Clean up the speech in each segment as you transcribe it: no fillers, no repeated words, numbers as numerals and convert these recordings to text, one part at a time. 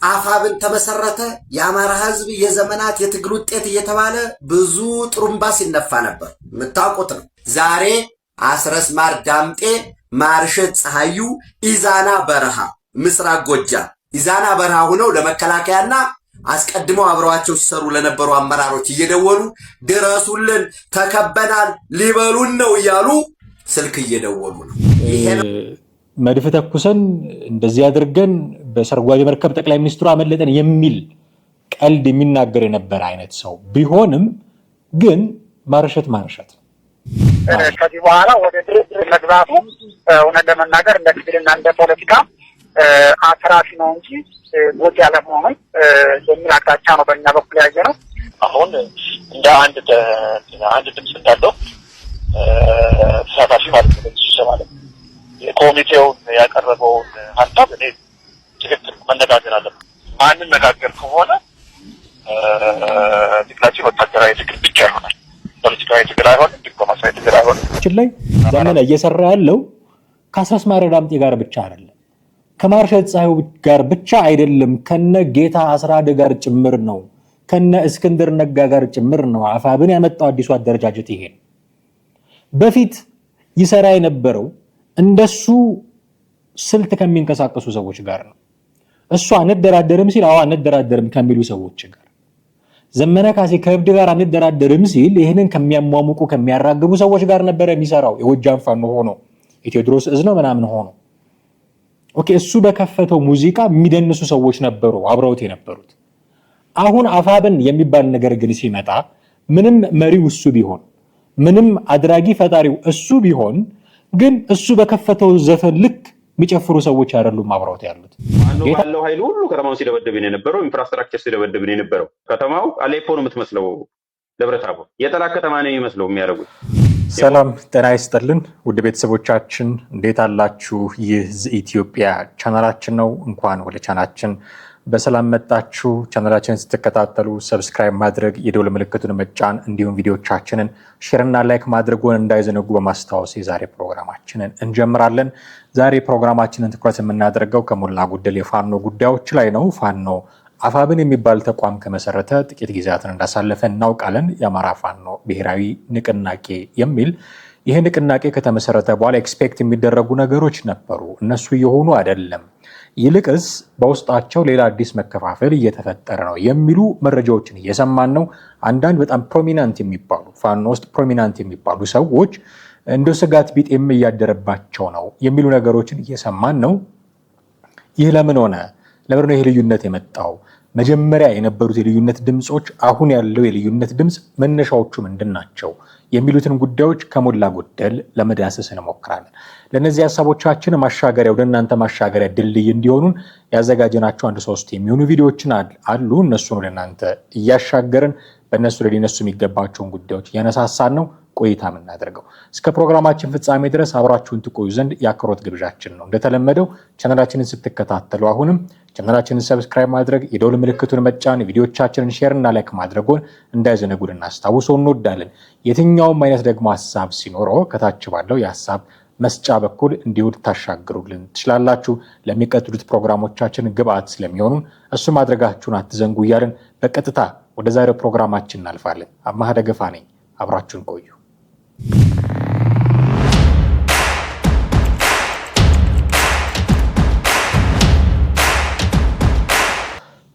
አፋብን ተመሰረተ የአማራ ህዝብ የዘመናት የትግል ውጤት እየተባለ ብዙ ጥሩምባ ሲነፋ ነበር። የምታውቁት ነው። ዛሬ አስረስ ማር ዳምጤ፣ ማርሸት ፀሐዩ ኢዛና በረሃ ምስራቅ ጎጃም ኢዛና በረሃ ሆነው ለመከላከያና አስቀድመው አብረዋቸው ሲሰሩ ለነበሩ አመራሮች እየደወሉ ድረሱልን፣ ተከበናል፣ ሊበሉን ነው እያሉ ስልክ እየደወሉ ነው። መድፍ ተኩሰን እንደዚህ አድርገን በሰርጓጅ መርከብ ጠቅላይ ሚኒስትሩ አመለጠን የሚል ቀልድ የሚናገር የነበረ አይነት ሰው ቢሆንም ግን ማርሸት ከዚህ በኋላ ወደ ድርድር መግባቱ እውነት ለመናገር እንደ ትግልና እንደ ፖለቲካ አትራፊ ነው እንጂ ጎጂ ያለመሆኑን የሚል አቅጣጫ ነው በእኛ በኩል ያየ ነው። አሁን እንደ አንድ ድምፅ እንዳለው ተሳታፊ ማለት ነው ማለት የኮሚቴውን ያቀረበውን ሀሳብ እኔ ትክክል መነጋገር አለብን። ማንነጋገር ከሆነ ትግላችን ወታደራዊ ትግል ብቻ ይሆናል። ፖለቲካዊ ትግል አይሆንም፣ ዲፕሎማሲያዊ ትግል አይሆንም። ላይ ዘመነ እየሰራ ያለው ከአስረስ ማረ ዳምጤ ጋር ብቻ አይደለም፣ ከማርሸት ፀሐዩ ጋር ብቻ አይደለም፣ ከነ ጌታ አስራደ ጋር ጭምር ነው፣ ከነ እስክንድር ነጋ ጋር ጭምር ነው። አፋብን ያመጣው አዲሱ አደረጃጀት ይሄ ነው። በፊት ይሰራ የነበረው እንደሱ ስልት ከሚንቀሳቀሱ ሰዎች ጋር ነው። እሱ አንደራደርም ሲል አንደራደርም ከሚሉ ሰዎች ጋር፣ ዘመነ ካሴ ከእብድ ጋር አንደራደርም ሲል ይህንን ከሚያሟሙቁ ከሚያራግቡ ሰዎች ጋር ነበረ የሚሰራው። የጎጃም ፋኖ ሆኖ የቴዎድሮስ እዝ ነው ምናምን ሆኖ እሱ በከፈተው ሙዚቃ የሚደንሱ ሰዎች ነበሩ አብረውት የነበሩት። አሁን አፋብን የሚባል ነገር ግን ሲመጣ ምንም መሪው እሱ ቢሆን ምንም አድራጊ ፈጣሪው እሱ ቢሆን ግን እሱ በከፈተው ዘፈን ልክ የሚጨፍሩ ሰዎች አይደሉም አብረውት ያሉት። ያለው ኃይል ሁሉ ከተማውን ሲደበድብን የነበረው ኢንፍራስትራክቸር ሲደበድብን የነበረው ከተማው አሌፖ ነው የምትመስለው፣ ደብረታቦር የጠላት ከተማ ነው የሚመስለው የሚያደርጉት። ሰላም ጤና ይስጥልን ውድ ቤተሰቦቻችን እንዴት አላችሁ? ይህ ኢትዮጵያ ቻናላችን ነው። እንኳን ወደ ቻናላችን በሰላም መጣችሁ። ቻናላችንን ስትከታተሉ ሰብስክራይብ ማድረግ፣ የደወል ምልክቱን መጫን እንዲሁም ቪዲዮቻችንን ሼርና ላይክ ማድረጉን እንዳይዘነጉ በማስታወስ የዛሬ ፕሮግራማችንን እንጀምራለን። ዛሬ ፕሮግራማችንን ትኩረት የምናደርገው ከሞላ ጎደል የፋኖ ጉዳዮች ላይ ነው። ፋኖ አፋብን የሚባል ተቋም ከመሰረተ ጥቂት ጊዜያትን እንዳሳለፈ እናውቃለን። የአማራ ፋኖ ብሔራዊ ንቅናቄ የሚል ይህ ንቅናቄ ከተመሰረተ በኋላ ኤክስፔክት የሚደረጉ ነገሮች ነበሩ። እነሱ የሆኑ አይደለም። ይልቅስ በውስጣቸው ሌላ አዲስ መከፋፈል እየተፈጠረ ነው የሚሉ መረጃዎችን እየሰማን ነው። አንዳንድ በጣም ፕሮሚናንት የሚባሉ ፋኖ ውስጥ ፕሮሚናንት የሚባሉ ሰዎች እንደ ስጋት ቢጤም እያደረባቸው ነው የሚሉ ነገሮችን እየሰማን ነው። ይህ ለምን ሆነ? ለምን ነው ይህ ልዩነት የመጣው? መጀመሪያ የነበሩት የልዩነት ድምጾች፣ አሁን ያለው የልዩነት ድምጽ መነሻዎቹ ምንድን ናቸው የሚሉትን ጉዳዮች ከሞላ ጎደል ለመዳሰስ እንሞክራለን። ለነዚህ ሀሳቦቻችን ማሻገሪያ ወደ እናንተ ማሻገሪያ ድልድይ እንዲሆኑን ያዘጋጀናቸው 1-3 የሚሆኑ ቪዲዮዎችን አሉ። እነሱን ወደ እናንተ እያሻገርን በእነሱ ሊነሱ የሚገባቸውን ጉዳዮች እያነሳሳን ነው ቆይታ የምናደርገው። እስከ ፕሮግራማችን ፍጻሜ ድረስ አብራችሁን ትቆዩ ዘንድ የአክብሮት ግብዣችን ነው። እንደተለመደው ቻናላችንን ስትከታተሉ አሁንም ቻናላችንን ሰብስክራይብ ማድረግ፣ የደወል ምልክቱን መጫን፣ ቪዲዮቻችንን ሼር እና ላይክ ማድረጉን እንዳይዘነጉ እናስታውሰው እንወዳለን። የትኛውም አይነት ደግሞ ሀሳብ ሲኖረው ከታች ባለው የሀሳብ መስጫ በኩል እንዲሁ ታሻግሩልን ትችላላችሁ። ለሚቀጥሉት ፕሮግራሞቻችን ግብአት ስለሚሆኑ እሱ ማድረጋችሁን አትዘንጉ እያልን በቀጥታ ወደ ዛሬው ፕሮግራማችን እናልፋለን። አማሃ ደገፋ ነኝ። አብራችሁን ቆዩ።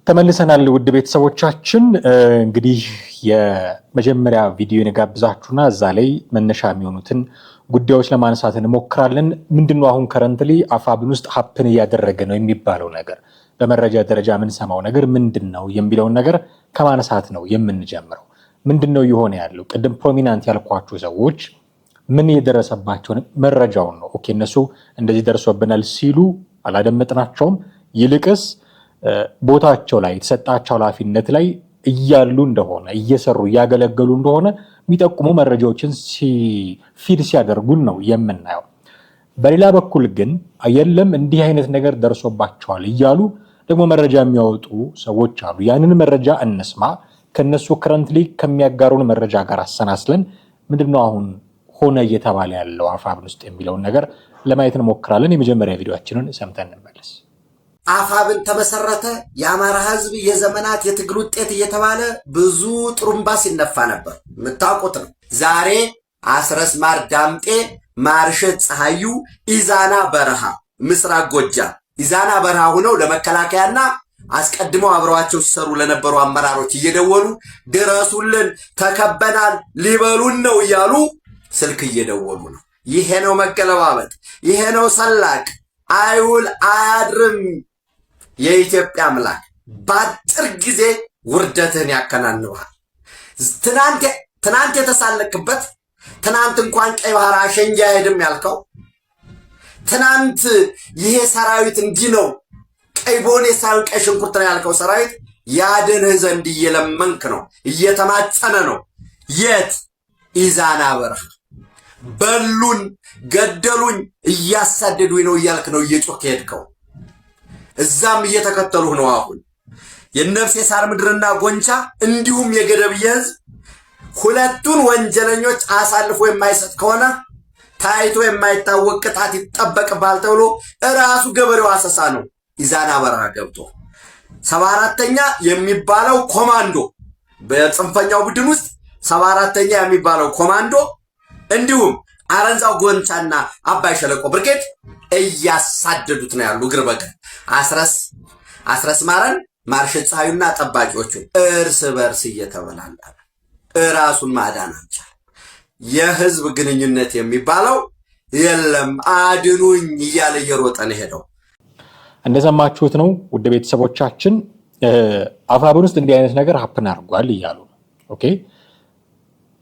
ተመልሰናል ውድ ቤተሰቦቻችን። እንግዲህ የመጀመሪያ ቪዲዮ የጋብዛችሁና እዛ ላይ መነሻ የሚሆኑትን ጉዳዮች ለማንሳት እንሞክራለን። ምንድነው አሁን ከረንትሊ አፋብን ውስጥ ሀፕን እያደረገ ነው የሚባለው ነገር፣ በመረጃ ደረጃ የምንሰማው ነገር ምንድነው የሚለውን ነገር ከማንሳት ነው የምንጀምረው። ምንድነው የሆነ ያለው? ቅድም ፕሮሚናንት ያልኳችሁ ሰዎች ምን የደረሰባቸውን መረጃውን ነው እነሱ እንደዚህ ደርሶብናል ሲሉ አላደመጥናቸውም። ይልቅስ ቦታቸው ላይ የተሰጣቸው ኃላፊነት ላይ እያሉ እንደሆነ እየሰሩ እያገለገሉ እንደሆነ የሚጠቁሙ መረጃዎችን ፊድ ሲያደርጉን ነው የምናየው። በሌላ በኩል ግን የለም እንዲህ አይነት ነገር ደርሶባቸዋል እያሉ ደግሞ መረጃ የሚያወጡ ሰዎች አሉ። ያንን መረጃ እንስማ። ከነሱ ከረንትሊ ከሚያጋሩን መረጃ ጋር አሰናስለን ምንድነው አሁን ሆነ እየተባለ ያለው አፋብን ውስጥ የሚለውን ነገር ለማየት እንሞክራለን። የመጀመሪያ ቪዲዮአችንን ሰምተን እንመለስ። አፋብን ተመሰረተ የአማራ ህዝብ የዘመናት የትግል ውጤት እየተባለ ብዙ ጥሩምባ ሲነፋ ነበር። የምታውቁት ነው። ዛሬ አስረስ ማር ዳምጤ፣ ማርሸት ፀሐዩ ኢዛና በረሃ ምስራቅ ጎጃም ኢዛና በረሃ ሆነው ለመከላከያና አስቀድመው አብረዋቸው ሲሰሩ ለነበሩ አመራሮች እየደወሉ ድረሱልን፣ ተከበናል፣ ሊበሉን ነው እያሉ ስልክ እየደወሉ ነው። ይሄ ነው መገለባበጥ፣ ይሄ ነው ሰላቅ። አይውል አያድርም። የኢትዮጵያ አምላክ በአጭር ጊዜ ውርደትህን ያከናንብሃል። ትናንት የተሳለክበት ትናንት እንኳን ቀይ ባህር አሸንጃ አይሄድም ያልከው ትናንት ይሄ ሰራዊት እንዲህ ነው ቀይ ቦኔ ሳይሆን ቀይ ሽንኩርት ነው ያልከው ሰራዊት ያድንህ ዘንድ እየለመንክ ነው፣ እየተማጸነ ነው። የት? ኢዛና በረሃ። በሉን፣ ገደሉኝ፣ እያሳደዱኝ ነው እያልክ ነው እየጮክ ሄድከው። እዛም እየተከተሉህ ነው። አሁን የነፍሴ ሳር ምድርና ጎንቻ እንዲሁም የገደብዬ ህዝብ ሁለቱን ወንጀለኞች አሳልፎ የማይሰጥ ከሆነ ታይቶ የማይታወቅ ቅጣት ይጠበቅባል ተብሎ እራሱ ገበሬው አሰሳ ነው ኢዛና በረሃ ገብቶ 74ኛ የሚባለው ኮማንዶ በጽንፈኛው ቡድን ውስጥ 74ኛ የሚባለው ኮማንዶ እንዲሁም አረንዛው ጎንቻና አባይ ሸለቆ ብርጌድ እያሳደዱት ነው ያሉ እግር በእግር አስረስ ማረን ማርሸት ፀሐዩና ጠባቂዎቹ እርስ በርስ እየተበላላ እራሱን ማዳን አልቻለም። የህዝብ ግንኙነት የሚባለው የለም አድኑኝ እያለ እየሮጠ ነው ሄደው። እንደሰማችሁት ነው ውድ ቤተሰቦቻችን፣ አፋብን ውስጥ እንዲህ አይነት ነገር ሀፕን አድርጓል እያሉ ነው። ኦኬ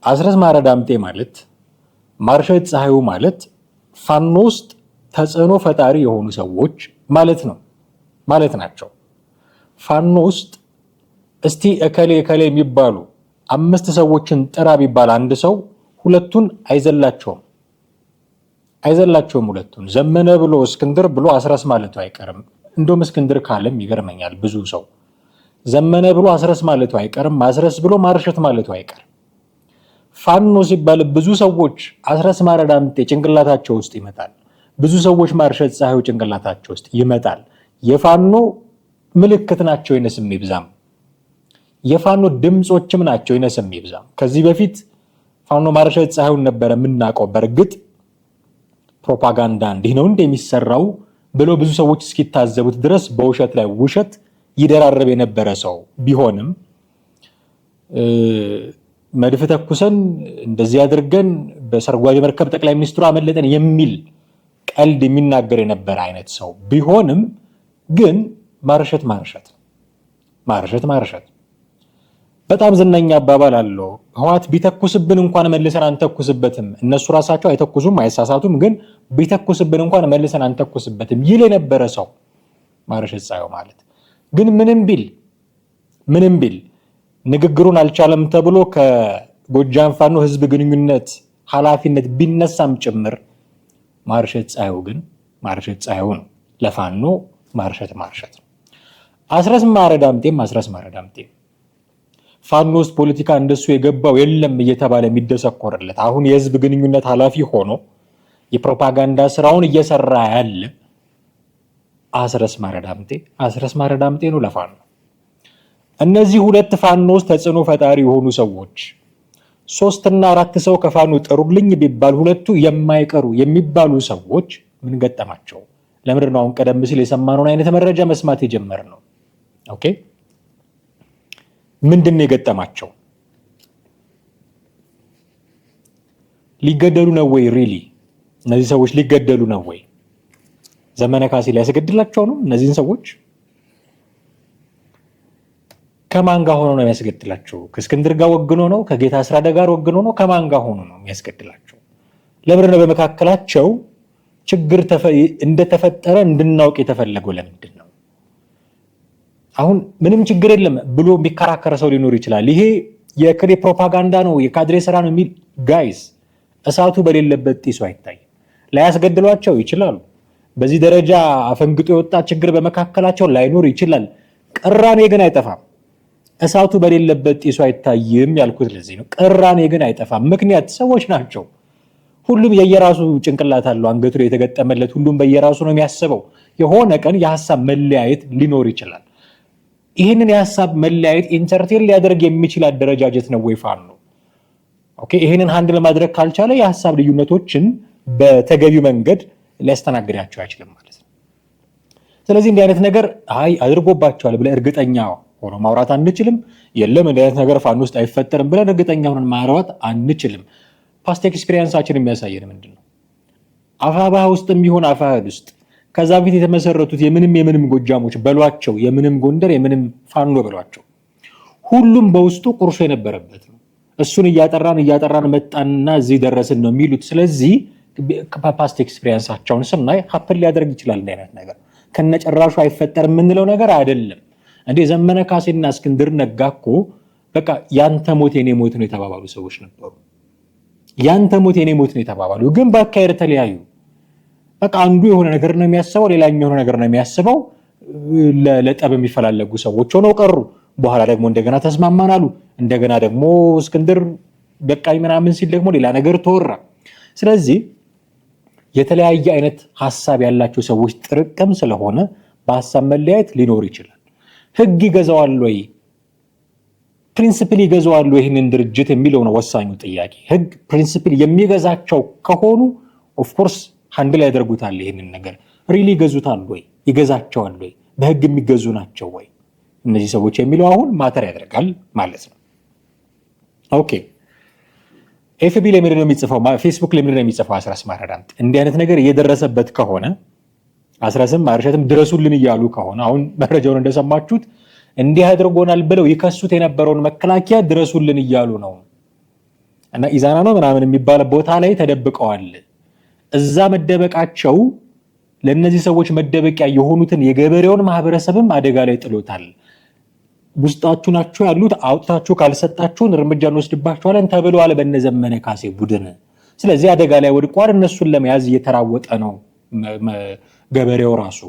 አስረስ ማረ ዳምጤ ማለት ማርሸት ፀሐዩ ማለት ፋኖ ውስጥ ተጽዕኖ ፈጣሪ የሆኑ ሰዎች ማለት ናቸው። ፋኖ ውስጥ እስቲ እከሌ የሚባሉ 5 ሰዎችን ጥራ ቢባል አንድ ሰው ሁለቱን አይዘላቸውም። ሁለቱን ዘመነ ብሎ እስክንድር ብሎ አስረስ ማለቱ አይቀርም። እንደውም እስክንድር ካለም ይገርመኛል። ብዙ ሰው ዘመነ ብሎ አስረስ ማለቱ አይቀርም። አስረስ ብሎ ማርሸት ማለቱ አይቀርም። ፋኖ ሲባል ብዙ ሰዎች አስረስ ማረ ዳምጤ ጭንቅላታቸው ውስጥ ይመጣል። ብዙ ሰዎች ማርሸት ፀሐዩ ጭንቅላታቸው ውስጥ ይመጣል። የፋኖ ምልክት ናቸው ይነስም ይብዛም። የፋኖ ድምጾችም ናቸው ይነስም ይብዛም። ከዚህ በፊት ፋኖ ማርሸት ፀሐዩን ነበረ የምናውቀው። በእርግጥ ፕሮፓጋንዳ እንዲህ ነው እንደሚሰራው ብሎ ብዙ ሰዎች እስኪታዘቡት ድረስ በውሸት ላይ ውሸት ይደራረብ የነበረ ሰው ቢሆንም መድፍ ተኩሰን እንደዚህ አድርገን በሰርጓጅ መርከብ ጠቅላይ ሚኒስትሩ አመለጠን የሚል ቀልድ የሚናገር የነበረ አይነት ሰው ቢሆንም ግን ማርሸት በጣም ዝነኛ አባባል አለው። ህዋት ቢተኩስብን እንኳን መልሰን አንተኩስበትም። እነሱ ራሳቸው አይተኩሱም አይሳሳቱም፣ ግን ቢተኩስብን እንኳን መልሰን አንተኩስበትም ይል የነበረ ሰው ማርሸት ፀሐዩ ማለት ግን ምንም ቢል ንግግሩን አልቻለም ተብሎ ከጎጃም ፋኖ ህዝብ ግንኙነት ኃላፊነት ቢነሳም ጭምር ማርሸት ፀሐዩ ነው። ለፋኖ ማርሸት ነው። አስረስ ማረ ዳምጤ ፋኖ ውስጥ ፖለቲካ እንደሱ የገባው የለም እየተባለ የሚደሰኮርለት አሁን የህዝብ ግንኙነት ኃላፊ ሆኖ የፕሮፓጋንዳ ስራውን እየሰራ ያለ አስረስ ማረ ዳምጤ ነው ለፋኖ። እነዚህ ሁለት ፋኖ ውስጥ ተጽዕኖ ፈጣሪ የሆኑ ሰዎች 3 እና 4 ሰው ከፋኖ ጥሩልኝ ቢባል ሁለቱ የማይቀሩ የሚባሉ ሰዎች ምን ገጠማቸው? ለምንድን ነው አሁን ቀደም ሲል የሰማነውን አይነት መረጃ መስማት የጀመርነው? ኦኬ ምንድን ነው የገጠማቸው? ሊገደሉ ነው ወይ? ሪሊ እነዚህ ሰዎች ሊገደሉ ነው ወይ? ዘመነ ካሴ ሊያስገድላቸው ነው እነዚህን ሰዎች? ከማን ጋር ሆኖ ነው የሚያስገድላቸው? ከእስክንድር ጋር ወግኖ ነው? ከጌታ አስራደ ጋር ወግኖ ነው? ከማን ጋር ሆኖ ነው የሚያስገድላቸው? ለምንድን ነው በመካከላቸው ችግር እንደተፈጠረ እንድናውቅ የተፈለገው? ለምንድን ነው? አሁን ምንም ችግር የለም ብሎ የሚከራከረ ሰው ሊኖር ይችላል። ይሄ የክሬ ፕሮፓጋንዳ ነው የካድሬ ስራ ነው የሚል ጋይስ፣ እሳቱ በሌለበት ጢሱ አይታይም። ላያስገድሏቸው ይችላሉ። በዚህ ደረጃ አፈንግጦ የወጣ ችግር በመካከላቸው ላይኖር ይችላል። ቅራኔ ግን አይጠፋም። እሳቱ በሌለበት ጢሱ አይታይም ያልኩት ለዚህ ነው። ቅራኔ ግን አይጠፋም። ምክንያት ሰዎች ናቸው። ሁሉም የየራሱ ጭንቅላት አለው አንገቱ ላይ የተገጠመለት። ሁሉም በየራሱ ነው የሚያስበው። የሆነ ቀን የሐሳብ መለያየት ሊኖር ይችላል። ይህንን የሐሳብ መለያየት ኢንተርቴን ሊያደርግ የሚችል አደረጃጀት ነው ወይ ፋኖ? ኦኬ፣ ይህንን ሃንድ ለማድረግ ካልቻለ የሐሳብ ልዩነቶችን በተገቢው መንገድ ሊያስተናግዳቸው አይችልም ማለት ነው። ስለዚህ እንዲህ አይነት ነገር አድርጎባቸዋል ብለን እርግጠኛ ሆኖ ማውራት አንችልም። የለም እንዲህ አይነት ነገር ፋኖ ውስጥ አይፈጠርም ብለን እርግጠኛ ሆነን ማውራት አንችልም። ፓስት ኤክስፒሪየንሳችን የሚያሳየን ምንድን ነው? አፋብኃ ውስጥ የሚሆን አፋሕድ ውስጥ ከዛ በፊት የተመሰረቱት የምንም ጎጃሞች በሏቸው፣ የምንም ጎንደር፣ የምንም ፋኖ በሏቸው፣ ሁሉም በውስጡ ቁርሾ የነበረበት ነው። እሱን እያጠራን መጣንና እዚህ ደረስን ነው የሚሉት። ስለዚህ ፓስት ኤክስፒሪየንሳቸውን ስናይ ሀፕን ሊያደርግ ይችላል። እንዲህ አይነት ነገር ከነጨራሹ አይፈጠርም የምንለው ነገር አይደለም። እንዴ ዘመነ ካሴና እስክንድር ነጋ እኮ በቃ ያንተ ሞት የኔ ሞት ነው የተባባሉ ሰዎች ነበሩ። ያንተ ሞት የኔ ሞት ነው የተባባሉ፣ ግን በአካሄድ ተለያዩ። በቃ አንዱ የሆነ ነገር ነው የሚያስበው፣ ሌላኛው የሆነ ነገር ነው የሚያስበው። ለጠብ የሚፈላለጉ ሰዎች ሆነው ቀሩ። በኋላ ደግሞ እንደገና ተስማማን አሉ። እንደገና ደግሞ እስክንድር በቃኝ ምናምን ሲል ደግሞ ሌላ ነገር ተወራ። ስለዚህ የተለያየ አይነት ሐሳብ ያላቸው ሰዎች ጥርቅም ስለሆነ በሐሳብ መለያየት ሊኖር ይችላል። ህግ ይገዛዋል ወይ? ፕሪንሲፕል ይገዛዋል ወይ ይህንን ድርጅት የሚለው ነው ወሳኙ ጥያቄ። ህግ ፕሪንሲፕል የሚገዛቸው ከሆኑ ኦፍኮርስ ሃንድል ያደርጉታል። ይህንን ነገር ሪሊ ይገዙታል ወይ? ይገዛቸዋል ወይ? በህግ የሚገዙ ናቸው ወይ እነዚህ ሰዎች የሚለው አሁን ማተር ያደርጋል ማለት ነው። ኦኬ፣ ኤፍቢ ላይ ምንድን ነው የሚጽፈው? ፌስቡክ ላይ ምንድን ነው የሚጽፈው? አስረስ ማረ ዳምጤ እንዲህ አይነት ነገር እየደረሰበት ከሆነ አስረስም ማርሸትም ድረሱልን እያሉ ከሆነ አሁን መረጃውን እንደሰማችሁት እንዲህ አድርጎናል ብለው ይከሱት የነበረውን መከላከያ ድረሱልን እያሉ ነው እና ኢዛና ነው ምናምን የሚባል ቦታ ላይ ተደብቀዋል። እዛ መደበቃቸው ለእነዚህ ሰዎች መደበቂያ የሆኑትን የገበሬውን ማህበረሰብም አደጋ ላይ ጥሎታል። ውስጣችሁ ናቸው ያሉት፣ አውጥታችሁ ካልሰጣችሁን እርምጃ እንወስድባችኋለን ተብለዋል በነዘመነ ካሴ ቡድን። ስለዚህ አደጋ ላይ ወድቋል። እነሱን ለመያዝ እየተራወጠ ነው ገበሬው ራሱ።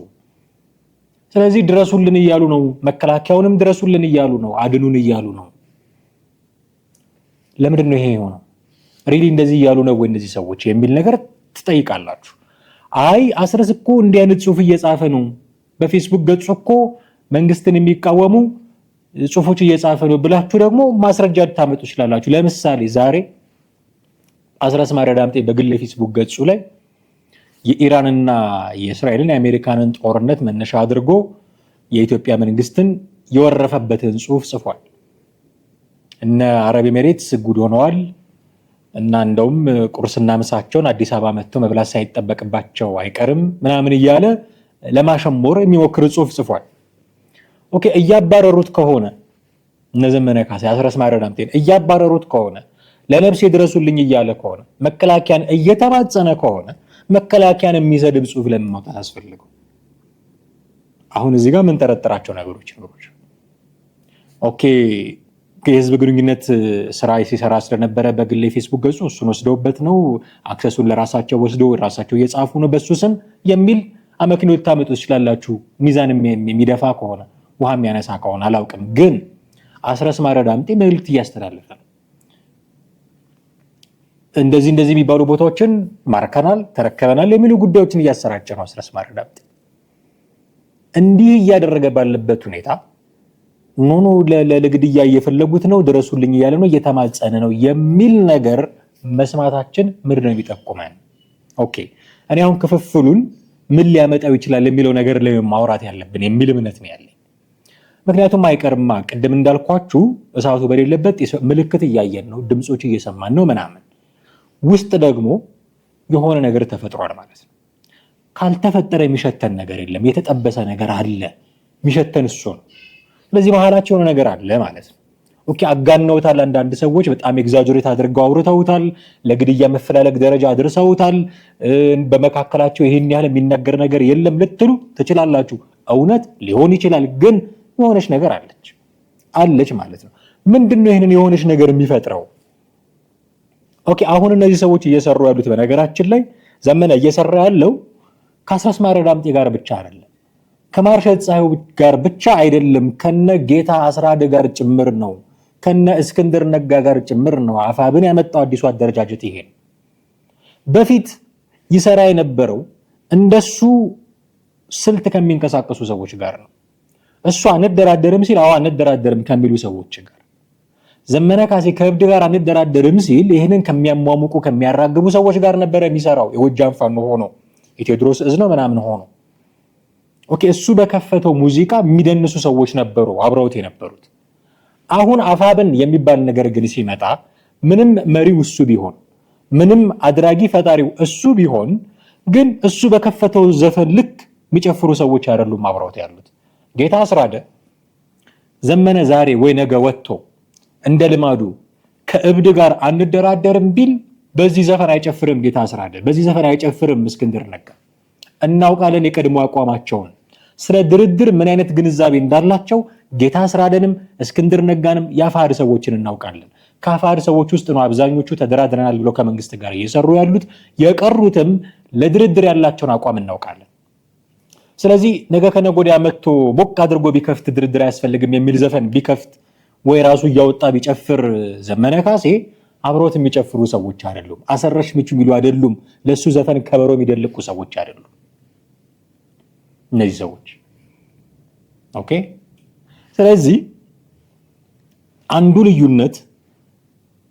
ስለዚህ ድረሱልን እያሉ ነው፣ መከላከያውንም ድረሱልን እያሉ ነው፣ አድኑን እያሉ ነው። ለምንድን ነው ይሄ የሆነው? ሪሊ እንደዚህ እያሉ ነው ወይ እነዚህ ሰዎች የሚል ነገር ትጠይቃላችሁ። አይ አስረስ እኮ እንዲህ አይነት ጽሁፍ እየጻፈ ነው፣ በፌስቡክ ገጹ እኮ መንግስትን የሚቃወሙ ጽሁፎች እየጻፈ ነው ብላችሁ ደግሞ ማስረጃ ታመጡ ይችላላችሁ። ለምሳሌ ዛሬ አስረስ ማረ ዳምጤ በግል ፌስቡክ ገጹ ላይ የኢራንና የእስራኤልን የአሜሪካንን ጦርነት መነሻ አድርጎ የኢትዮጵያ መንግስትን የወረፈበትን ጽሁፍ ጽፏል። እነ አረብ ኤሜሬትስ ጉድ ሆነዋል እና እንደውም ቁርስና ምሳቸውን አዲስ አበባ መጥተው መብላት ሳይጠበቅባቸው አይቀርም ምናምን እያለ ለማሸሞር የሚሞክር ጽሁፍ ጽፏል። ኦኬ፣ እያባረሩት ከሆነ እነ ዘመነ ካሴ አስረስ ማረ ዳምጤን እያባረሩት ከሆነ ለነብሴ ድረሱልኝ እያለ ከሆነ መከላከያን እየተማጸነ ከሆነ መከላከያን የሚሰድብ ጽሁፍ ለምን ማውጣት አስፈልገው? አሁን እዚህ ጋር ምን ጠረጥራቸው ነገሮች ነው። ኦኬ፣ የህዝብ ግንኙነት ስራ ሲሰራ ስለነበረ በግል ፌስቡክ ገጹ እሱን ወስደውበት ነው፣ አክሰሱን ለራሳቸው ወስደው ራሳቸው እየጻፉ ነው በሱ ስም የሚል አመክንዮ ልታመጡ ትችላላችሁ። ሚዛን የሚደፋ ከሆነ ውሃ የሚያነሳ ከሆነ አላውቅም። ግን አስረስ ማረ ዳምጤ መልእክት እያስተላለፈ ነው። እንደዚህ የሚባሉ ቦታዎችን ማርከናል፣ ተረከበናል የሚሉ ጉዳዮችን እያሰራጨ ነው አስረስ ማረ ዳምጤ። እንዲህ እያደረገ ባለበት ሁኔታ ኖኖ ለግድያ እየፈለጉት ነው፣ ድረሱልኝ እያለ ነው፣ እየተማጸነ ነው የሚል ነገር መስማታችን ምንድን ነው የሚጠቁመን? ኦኬ፣ እኔ አሁን ክፍፍሉን ምን ሊያመጣው ይችላል የሚለው ነገር ላይ ማውራት ያለብን የሚል እምነት ነው ያለኝ። ምክንያቱም አይቀርማ፣ ቅድም እንዳልኳችሁ እሳቱ በሌለበት ምልክት እያየን ነው፣ ድምፆች እየሰማን ነው ምናምን፣ ውስጥ ደግሞ የሆነ ነገር ተፈጥሯል ማለት ነው። ካልተፈጠረ የሚሸተን ነገር የለም፣ የተጠበሰ ነገር አለ፣ የሚሸተን እሱ ነው። ስለዚህ መሀላቸው የሆነ ነገር አለ ማለት ነው። ኦኬ፣ አጋነውታል። አንዳንድ ሰዎች በጣም ኤግዛጀሬት አድርገው አውርተውታል፣ ለግድያ መፈላለግ ደረጃ አድርሰውታል። በመካከላቸው ይሄን ያህል የሚነገር ነገር የለም ልትሉ ትችላላችሁ። እውነት ሊሆን ይችላል፣ ግን የሆነች ነገር አለች ማለት ነው። ምንድነው ይሄንን የሆነች ነገር የሚፈጥረው? ኦኬ፣ አሁን እነዚህ ሰዎች እየሰሩ ያሉት በነገራችን ላይ ዘመነ እየሰራ ያለው ከአስረስ ማረ ዳምጤ ጋር ብቻ አይደለም፣ ከማርሸት ፀሐዩ ጋር ብቻ አይደለም፣ ከነ ጌታ አስራደ ጋር ጭምር ነው፣ ከነ እስክንድር ነጋ ጋር ጭምር ነው። አፋብን ያመጣው አዲሱ አደረጃጀት ይሄ ነው። በፊት ይሰራ የነበረው እንደሱ ስልት ከሚንቀሳቀሱ ሰዎች ጋር ነው። እሱ አንደራደርም ሲል አዎ አንደራደርም ከሚሉ ሰዎች ጋር፣ ዘመነ ካሴ ከእብድ ጋር አንደራደርም ሲል ይህንን ከሚያሟሙቁ ከሚያራግቡ ሰዎች ጋር ነበረ የሚሰራው። የጎጃም ፋኖ ሆኖ የቴዎድሮስ እዝ ነው ምናምን ሆኖ ኦኬ፣ እሱ በከፈተው ሙዚቃ የሚደንሱ ሰዎች ነበሩ አብረውት የነበሩት። አሁን አፋብን የሚባል ነገር ግን ሲመጣ ምንም መሪው እሱ ቢሆን ምንም አድራጊ ፈጣሪው እሱ ቢሆን ግን እሱ በከፈተው ዘፈን ልክ የሚጨፍሩ ሰዎች አይደሉም አብረውት ያሉት። ጌታ አስራደ ዘመነ ዛሬ ወይ ነገ ወጥቶ እንደ ልማዱ ከእብድ ጋር አንደራደርም ቢል በዚህ ዘፈን አይጨፍርም ጌታ አስራደ፣ በዚህ ዘፈን አይጨፍርም እስክንድር ነጋ። እናውቃለን የቀድሞ አቋማቸውን፣ ስለ ድርድር ምን አይነት ግንዛቤ እንዳላቸው ጌታ አስራደንም እስክንድር ነጋንም የአፋሕድ ሰዎችን እናውቃለን። ከአፋሕድ ሰዎች ውስጥ ነው አብዛኞቹ ተደራድረናል ብለው ከመንግስት ጋር እየሰሩ ያሉት። የቀሩትም ለድርድር ያላቸውን አቋም እናውቃለን። ስለዚህ ነገ ከነገ ወዲያ መጥቶ ሞቅ አድርጎ ቢከፍት ድርድር አያስፈልግም የሚል ዘፈን ቢከፍት ወይ ራሱ እያወጣ ቢጨፍር ዘመነ ካሴ አብሮት የሚጨፍሩ ሰዎች አይደሉም። አሰረሽ ምቹ የሚሉ አይደሉም። ለሱ ዘፈን ከበሮ የሚደልቁ ሰዎች አይደሉም እነዚህ ሰዎች። ኦኬ። ስለዚህ አንዱ ልዩነት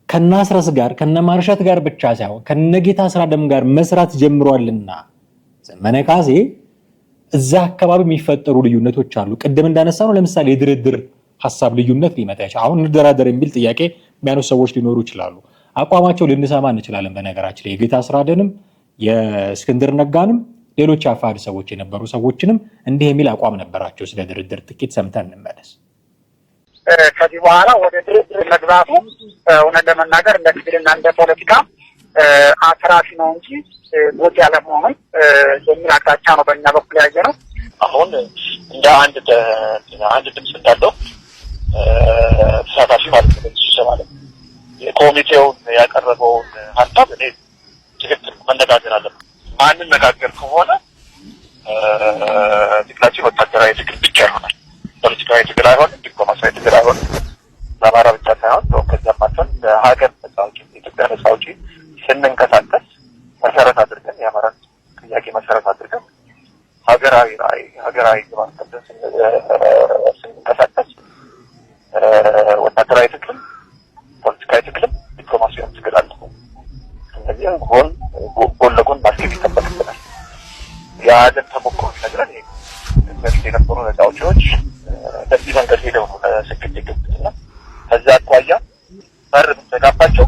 ከናስረስ ጋር ከነማርሸት ጋር ብቻ ሳይሆን ከነጌታ አስራደም ጋር መስራት ጀምሯልና ዘመነ ካሴ እዛ አካባቢ የሚፈጠሩ ልዩነቶች አሉ። ቅድም እንዳነሳነው ለምሳሌ የድርድር ሐሳብ ልዩነት ሊመጣ ይችላል። አሁን እንደራደር የሚል ጥያቄ የሚያነሱ ሰዎች ሊኖሩ ይችላሉ። አቋማቸው ልንሰማ እንችላለን። በነገራችን ላይ የጌታ አስራደንም የእስክንድር ነጋንም ሌሎች አፋሕድ ሰዎች የነበሩ ሰዎችንም እንዲህ የሚል አቋም ነበራቸው። ስለ ድርድር ጥቂት ሰምተን እንመለስ። ከዚህ በኋላ ወደ ድርድር መግባቱ እውነት ለመናገር እንደ ትግልና እንደ ፖለቲካ አትራፊ ነው እንጂ ጎጂ ያለመሆኑን የሚል አቅጣጫ ነው በእኛ በኩል ያየ ነው። አሁን እንደ አንድ ድምፅ እንዳለው ተሳታፊ ማለት ነው ማለት የኮሚቴውን ያቀረበውን ሀሳብ እኔ ትክክል መነጋገር አለብን። ማንነጋገር ከሆነ ትግላችን ወታደራዊ ትግል ብቻ ይሆናል። ፖለቲካዊ ትግል አይሆንም። ዲፕሎማሲያዊ ትግል አይሆንም። ለአማራ ብቻ ሳይሆን ከዚያም አልፈን ለሀገር ነጻ አውጪ የኢትዮጵያ ነጻ አውጪ ስንንቀሳቀስ መሰረት አድርገን የአማራ ጥያቄ መሰረት አድርገን ሀገራዊ ራዕይ ሀገራዊ ግባት ቀደም ስንንቀሳቀስ ወታደራዊ ትግልም ፖለቲካዊ ትግልም ዲፕሎማሲያዊ ትግል አለ። እነዚህም ጎን ለጎን ማስኬድ ይጠበቅብናል። የዓለም ተሞክሮ ሲነግረን በፊት የነበሩ ነጻ አውጪዎች በዚህ መንገድ ሄደው ነው ለስኬት የገቡትና ከዛ አኳያ በር ብንዘጋባቸው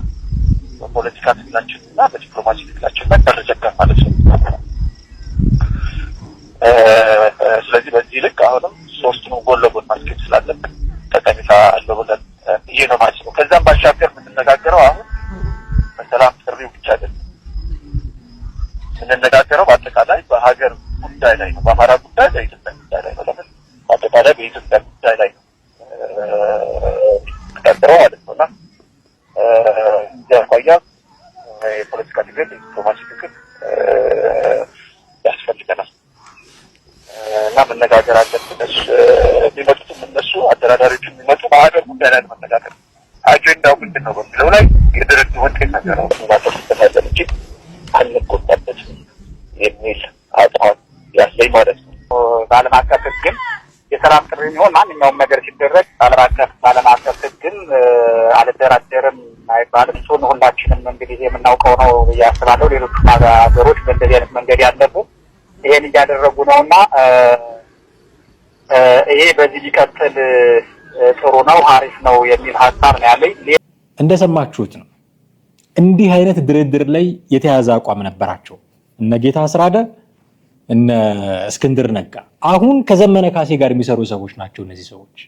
በፖለቲካ ትግላችን እና በዲፕሎማሲ ትግላችን ላይ በር ዘጋ ማለት ነው። ስለዚህ በዚህ ልክ አሁንም ሶስቱንም ጎን ለጎን ማስኬድ ስላለብን ጠቀሜታ አለው ብለን ይሄ ነው ማለት ነው። ከዛም ባሻገር የምንነጋገረው አሁን በሰላም ጥሪው ብቻ አይደለም። የምንነጋገረው በአጠቃላይ በሀገር ጉዳይ ላይ ነው። በአማራ ጉዳይ፣ በኢትዮጵያ ጉዳይ ላይ ነው። ለምን በአጠቃላይ በኢትዮጵያ ጉዳይ ላይ ነው ተቀጥረው ማለት ነው እና ያቋያ የፖለቲካ ትግል የዲፕሎማሲ ትግል ያስፈልገናል እና መነጋገር አለብን። የሚመጡትም እነሱ አደራዳሪዎቹ የሚመጡ በሀገር ጉዳይ ላይ መነጋገር አጀንዳው ምንድን ነው በሚለው ላይ የድርድር ውጤት ነገር ነው ማጠፍበታለን እንጂ አንቆጣበት የሚል አቋም ያለኝ ማለት ነው። በዓለም አቀፍ ሕግም የሰላም ጥሪ የሚሆን ማንኛውም ነገር ሲደረግ በዓለም አቀፍ ሕግም አልደራደርም አይባልም። እሱን ሁላችንም እንግዲህ የምናውቀው ነው ብዬ አስባለሁ። ሌሎች ሀገሮች በእንደዚህ አይነት መንገድ ያለፉ ይሄን እያደረጉ ነው እና ይሄ በዚህ ሊቀጥል ጥሩ ነው፣ አሪፍ ነው የሚል ሀሳብ ነው ያለኝ። እንደሰማችሁት ነው። እንዲህ አይነት ድርድር ላይ የተያዘ አቋም ነበራቸው እነ ጌታ አስራደ እነ እስክንድር ነጋ። አሁን ከዘመነ ካሴ ጋር የሚሰሩ ሰዎች ናቸው እነዚህ ሰዎች።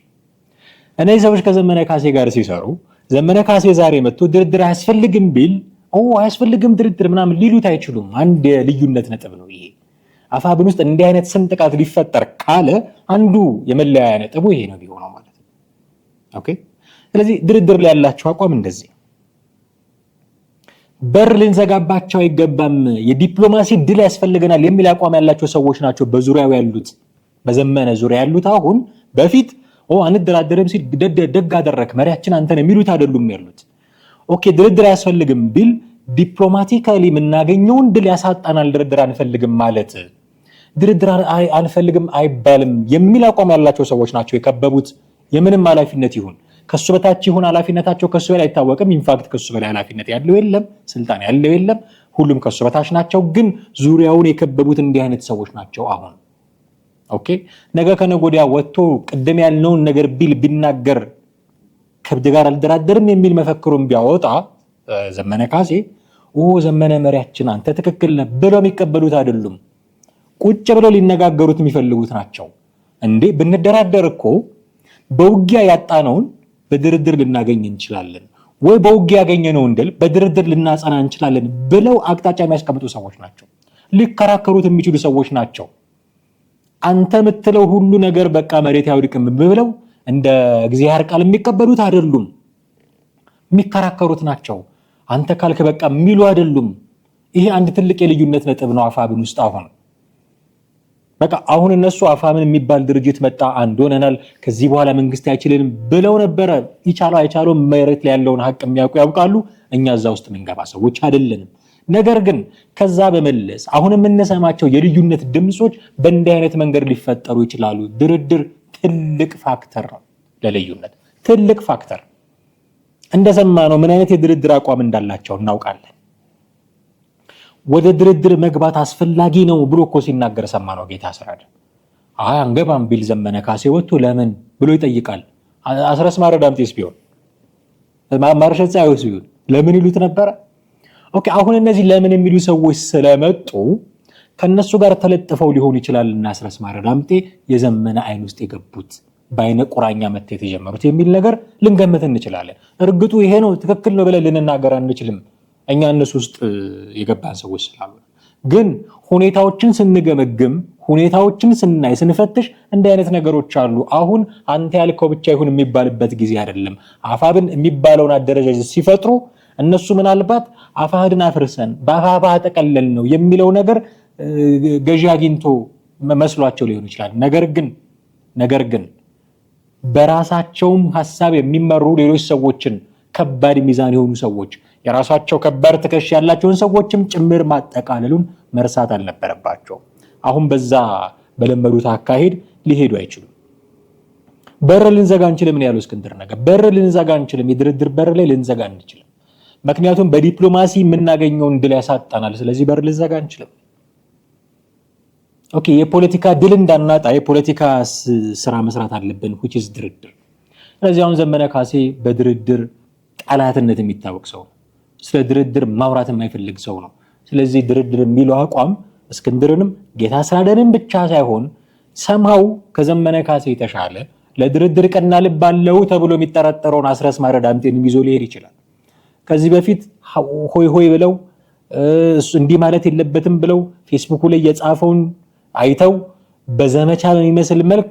እነዚህ ሰዎች ከዘመነ ካሴ ጋር ሲሰሩ ዘመነ ካሴ ዛሬ መጥቶ ድርድር አያስፈልግም ቢል አያስፈልግም ድርድር ምናምን ሊሉት አይችሉም። አንድ የልዩነት ነጥብ ነው ይሄ። አፋብን ውስጥ እንዲህ አይነት ስንጥቃት ሊፈጠር ካለ አንዱ የመለያያ ነጥቡ ይሄ ነው ቢሆነው ማለት ነው። ኦኬ። ስለዚህ ድርድር ላይ ያላቸው አቋም እንደዚህ ነው። በር ልንዘጋባቸው አይገባም፣ የዲፕሎማሲ ድል ያስፈልገናል የሚል አቋም ያላቸው ሰዎች ናቸው በዙሪያው ያሉት፣ በዘመነ ዙሪያ ያሉት። አሁን በፊት አንደራደርም ሲል ደግ አደረክ መሪያችን አንተ ነው የሚሉት አይደሉም ያሉት። ኦኬ ድርድር አያስፈልግም ቢል ዲፕሎማቲካሊ የምናገኘውን ድል ያሳጣናል፣ ድርድር አንፈልግም ማለት ድርድር አንፈልግም አይባልም የሚል አቋም ያላቸው ሰዎች ናቸው የከበቡት። የምንም ኃላፊነት ይሁን ከሱ በታች ይሁን ኃላፊነታቸው ከሱ በላይ አይታወቅም። ኢንፋክት ከሱ በላይ ኃላፊነት ያለው የለም፣ ስልጣን ያለው የለም። ሁሉም ከሱ በታች ናቸው። ግን ዙሪያውን የከበቡት እንዲህ አይነት ሰዎች ናቸው። አሁን ኦኬ ነገ ከነገ ወዲያ ወጥቶ ቅድም ያልነውን ነገር ቢናገር ከብድ ጋር አልደራደርም የሚል መፈክሩን ቢያወጣ ዘመነ ካሴ ዘመነ መሪያችን አንተ ትክክል ነህ ብለው የሚቀበሉት አይደሉም። ቁጭ ብለው ሊነጋገሩት የሚፈልጉት ናቸው። እንዴ ብንደራደር እኮ በውጊያ ያጣነውን በድርድር ልናገኝ እንችላለን ወይ በውጊያ ያገኘነውን ድል በድርድር ልናጸና እንችላለን ብለው አቅጣጫ የሚያስቀምጡ ሰዎች ናቸው። ሊከራከሩት የሚችሉ ሰዎች ናቸው። አንተ የምትለው ሁሉ ነገር በቃ መሬት ያውድቅም ብለው እንደ እግዚአብሔር ቃል የሚቀበሉት አይደሉም። የሚከራከሩት ናቸው። አንተ ካልክ በቃ የሚሉ አይደሉም። ይሄ አንድ ትልቅ የልዩነት ነጥብ ነው አፋብን ውስጥ አሁን በቃ አሁን እነሱ አፋምን የሚባል ድርጅት መጣ አንድ ሆነናል ከዚህ በኋላ መንግስት አይችልንም ብለው ነበር። ይቻለው አይቻለው መሬት ላይ ያለውን ሀቅ የሚያውቁ ያውቃሉ። እኛ እዛ ውስጥ ምንገባ ሰዎች አይደለንም። ነገር ግን ከዛ በመለስ አሁን የምንሰማቸው የልዩነት ድምጾች በእንዲህ አይነት መንገድ ሊፈጠሩ ይችላሉ። ድርድር ትልቅ ፋክተር ነው ለልዩነት ትልቅ ፋክተር። እንደሰማነው ምን አይነት የድርድር አቋም እንዳላቸው እናውቃለን። ወደ ድርድር መግባት አስፈላጊ ነው ብሎ እኮ ሲናገር ሰማነው ጌታ አስራደ። አንገባም ቢል ዘመነ ካሴ ወጥቶ ለምን ብሎ ይጠይቃል። አስረስ ማረ ዳምጤስ ቢሆን ማርሸት ጻይውስ ቢሆን ለምን ይሉት ነበር? ኦኬ አሁን እነዚህ ለምን የሚሉ ሰዎች ስለመጡ ከነሱ ጋር ተለጥፈው ሊሆን ይችላልና አስረስ ማረ ዳምጤ የዘመነ አይን ውስጥ የገቡት በአይነ ቁራኛ መተት የጀመሩት የሚል ነገር ልንገምት እንችላለን። እርግጡ ይሄ ነው ትክክል ነው ብለን ልንናገር አንችልም እኛ እነሱ ውስጥ የገባን ሰዎች ስላሉ። ግን ሁኔታዎችን ስንገመግም ሁኔታዎችን ስናይ ስንፈትሽ እንዲህ አይነት ነገሮች አሉ። አሁን አንተ ያልከው ብቻ ይሁን የሚባልበት ጊዜ አይደለም። አፋብን የሚባለውን አደረጃጀት ሲፈጥሩ እነሱ ምናልባት አፋህድን አፍርሰን በአፋባ ተቀለል ነው የሚለው ነገር ገዢ አግኝቶ መስሏቸው ሊሆን ይችላል። ነገር ግን በራሳቸውም ሐሳብ የሚመሩ ሌሎች ሰዎችን ከባድ ሚዛን የሆኑ ሰዎች የራሳቸው ከባድ ትከሻ ያላቸውን ሰዎችም ጭምር ማጠቃለሉን መርሳት አልነበረባቸው። አሁን በዛ በለመዱት አካሄድ ሊሄዱ አይችሉም። በር ልንዘጋ አንችልም ነው ያለው እስክንድር ነጋ። በር ልንዘጋ አንችልም፣ የድርድር በር ላይ ልንዘጋ አንችልም። ምክንያቱም በዲፕሎማሲ የምናገኘውን ድል ያሳጣናል። ስለዚህ በር ልንዘጋ አንችልም። ኦኬ የፖለቲካ ድል እንዳናጣ የፖለቲካ ስራ መስራት አለብን which is ድርድር። ስለዚህ አሁን ዘመነ ካሴ በድርድር ጠላትነት የሚታወቅ ሰው ነው። ስለ ድርድር ማውራት የማይፈልግ ሰው ነው። ስለዚህ ድርድር የሚለው አቋም እስክንድርንም ጌታ አስራደንም ብቻ ሳይሆን ሰማው ከዘመነ ካሴ የተሻለ ለድርድር ቀና ልብ አለው ተብሎ የሚጠረጠረውን አስረስ ማረ ዳምጤን ይዞ ሊሄድ ይችላል። ከዚህ በፊት ሆይ ሆይ ብለው እንዲህ ማለት የለበትም ብለው ፌስቡክ ላይ የጻፈውን አይተው በዘመቻ በሚመስል መልክ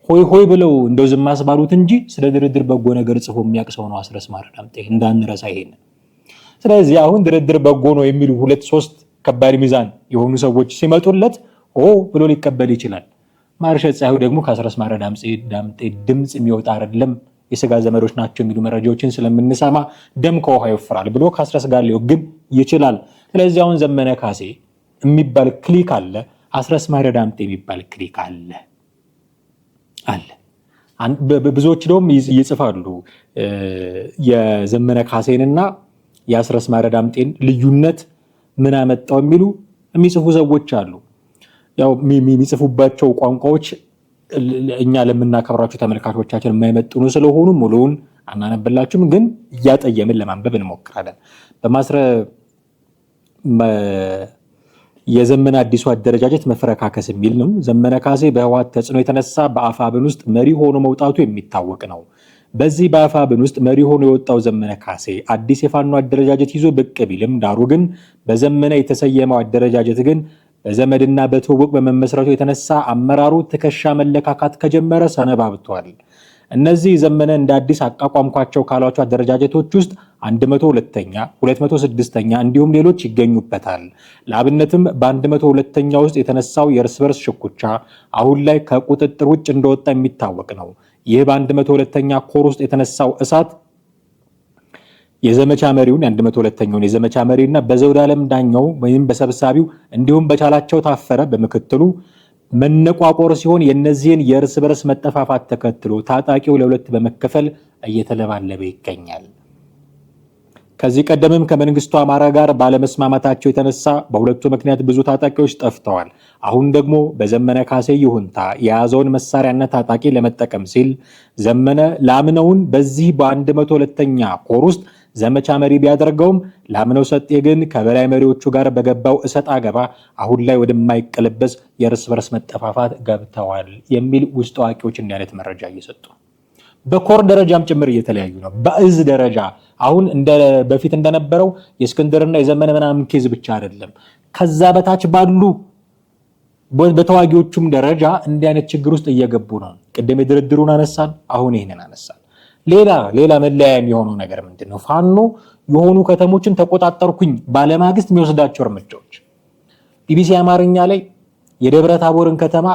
ሆይ ሆይ ብለው እንደው ዝም አስባሉት እንጂ ስለ ድርድር በጎ ነገር ጽፎ የሚያውቅ ሰው ነው አስረስ ማረ ዳምጤ እንዳንረሳ ይሄን። ስለዚህ አሁን ድርድር በጎ ነው የሚሉ 2-3 ከባድ ሚዛን የሆኑ ሰዎች ሲመጡለት ብሎ ሊቀበል ይችላል። ማርሸት ጻይው ደግሞ ከአስረስ ማረ ዳምጤ ድምጽ የሚወጣ አይደለም የስጋ ዘመዶች ናቸው የሚሉ መረጃዎችን ስለምንሰማ ደም ከውሃ ይወፍራል ብሎ ከአስረስ ጋር ሊወግን ይችላል። ስለዚህ አሁን ዘመነ ካሴ የሚባል ክሊክ አለ፣ አስረስ ማረ ዳምጤ የሚባል ክሊክ አለ። ብዙዎች ደግሞ ይጽፋሉ የዘመነ ካሴንና የአስረስ ማረ ዳምጤን ልዩነት ምን አመጣው የሚሉ የሚጽፉ ሰዎች አሉ። ያው የሚጽፉባቸው ቋንቋዎች እኛ ለምናከብራቸው ተመልካቾቻችን የማይመጥኑ ስለሆኑ ሙሉውን አናነብላችሁም፣ ግን እያጠየምን ለማንበብ እንሞክራለን። የዘመነ አዲሱ አደረጃጀት መፈረካከስ የሚል ነው። ዘመነ ካሴ በህወሓት ተጽዕኖ የተነሳ በአፋብን ውስጥ መሪ ሆኖ መውጣቱ የሚታወቅ ነው። በዚህ በአፋብን ውስጥ መሪ ሆኖ የወጣው ዘመነ ካሴ አዲስ የፋኖ አደረጃጀት ይዞ ብቅ ቢልም ዳሩ ግን በዘመነ የተሰየመው አደረጃጀት ግን በዘመድና በትውውቅ በመመስረቱ የተነሳ አመራሩ ትከሻ መለካካት ከጀመረ ሰነባብቷል። እነዚህ ዘመነ እንደ አዲስ አቋቋምኳቸው ካሏቸው አደረጃጀቶች ውስጥ 102ኛ፣ 206ኛ እንዲሁም ሌሎች ይገኙበታል። ለአብነትም በ102ኛ ውስጥ የተነሳው የእርስ በርስ ሽኩቻ አሁን ላይ ከቁጥጥር ውጭ እንደወጣ የሚታወቅ ነው። ይህ በ102ኛ ኮር ውስጥ የተነሳው እሳት የዘመቻ መሪውን የ102ኛውን የዘመቻ መሪና በዘውድ ዓለም ዳኛው ወይም በሰብሳቢው እንዲሁም በቻላቸው ታፈረ በምክትሉ መነቋቆር ሲሆን የነዚህን የእርስ በርስ መጠፋፋት ተከትሎ ታጣቂው ለሁለት በመከፈል እየተለባለበ ይገኛል። ከዚህ ቀደምም ከመንግስቱ አማራ ጋር ባለመስማማታቸው የተነሳ በሁለቱ ምክንያት ብዙ ታጣቂዎች ጠፍተዋል። አሁን ደግሞ በዘመነ ካሴ ይሁንታ የያዘውን መሳሪያና ታጣቂ ለመጠቀም ሲል ዘመነ ላምነውን በዚህ በ102ኛ ኮር ውስጥ ዘመቻ መሪ ቢያደርገውም ላምነው ሰጤ ግን ከበላይ መሪዎቹ ጋር በገባው እሰጥ አገባ አሁን ላይ ወደማይቀለበስ የእርስ በርስ መጠፋፋት ገብተዋል የሚል ውስጥ አዋቂዎች እንዲህ አይነት መረጃ እየሰጡ በኮር ደረጃም ጭምር እየተለያዩ ነው። በእዝ ደረጃ አሁን በፊት እንደነበረው የእስክንድርና የዘመነ ምናምን ኬዝ ብቻ አይደለም። ከዛ በታች ባሉ በተዋጊዎቹም ደረጃ እንዲህ አይነት ችግር ውስጥ እየገቡ ነው። ቅድም የድርድሩን አነሳን፣ አሁን ይሄንን አነሳን። ሌላ መለያ የሚሆነው ነገር ምንድነው? ፋኖ የሆኑ ከተሞችን ተቆጣጠርኩኝ ባለማግስት የሚወስዳቸው እርምጃዎች። ቢቢሲ አማርኛ ላይ የደብረ ታቦርን ከተማ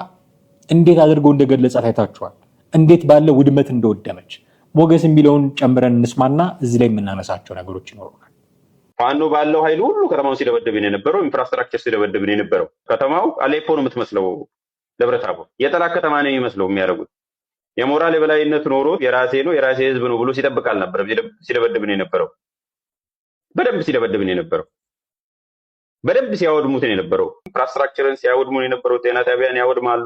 እንዴት አድርገው እንደገለጸ ታይታችኋል። እንዴት ባለ ውድመት እንደወደመች ሞገስ የሚለውን ጨምረን እንስማና እዚህ ላይ የምናነሳቸው ነገሮች ይኖሩናል። ፋኖ ባለው ኃይል ሁሉ ከተማውን ሲደበድብን የነበረው ኢንፍራስትራክቸር ሲደበድብን የነበረው ከተማው አሌፖ ነው የምትመስለው። ደብረ ታቦር የጠላት ከተማ ነው የሚመስለው የሚያደርጉት የሞራል የበላይነት ኖሮ የራሴ ነው የራሴ ህዝብ ነው ብሎ ሲጠብቅ አልነበረም። ሲደበድብን የነበረው በደንብ ሲደበድብን የነበረው በደንብ ሲያወድሙት የነበረው ኢንፍራስትራክቸርን ሲያወድሙ የነበረው ጤና ጣቢያን ያወድማሉ፣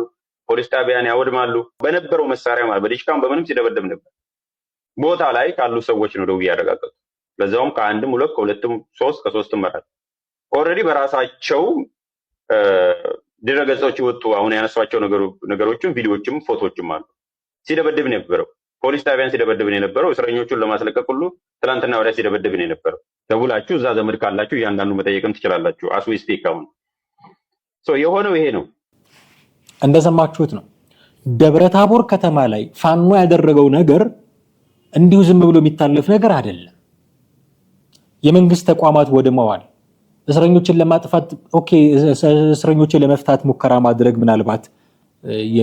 ፖሊስ ጣቢያን ያወድማሉ። በነበረው መሳሪያ ማለት በዲሽካም በምንም ሲደበድብ ነበር። ቦታ ላይ ካሉ ሰዎች ነው ደውዬ ያረጋገጡ። ለዛውም ከአንድም ሁለት ከሁለትም ሶስት ከሶስትም መራት ኦልሬዲ በራሳቸው ድረገጾች ወጡ። አሁን ያነሷቸው ነገሮችም ቪዲዮዎችም ፎቶዎችም አሉ። ሲደበድብ የነበረው ፖሊስ ጣቢያን ሲደበድብ የነበረው እስረኞቹን ለማስለቀቅ ሁሉ ትላንትና ወዲያ ሲደበድብ የነበረው። ደውላችሁ እዛ ዘመድ ካላችሁ እያንዳንዱ መጠየቅም ትችላላችሁ። አስዊ ስፒክ አሁን የሆነው ይሄ ነው። እንደሰማችሁት ነው። ደብረ ታቦር ከተማ ላይ ፋኖ ያደረገው ነገር እንዲሁ ዝም ብሎ የሚታለፍ ነገር አይደለም። የመንግስት ተቋማት ወድመዋል። እስረኞችን ለማጥፋት እስረኞችን ለመፍታት ሙከራ ማድረግ ምናልባት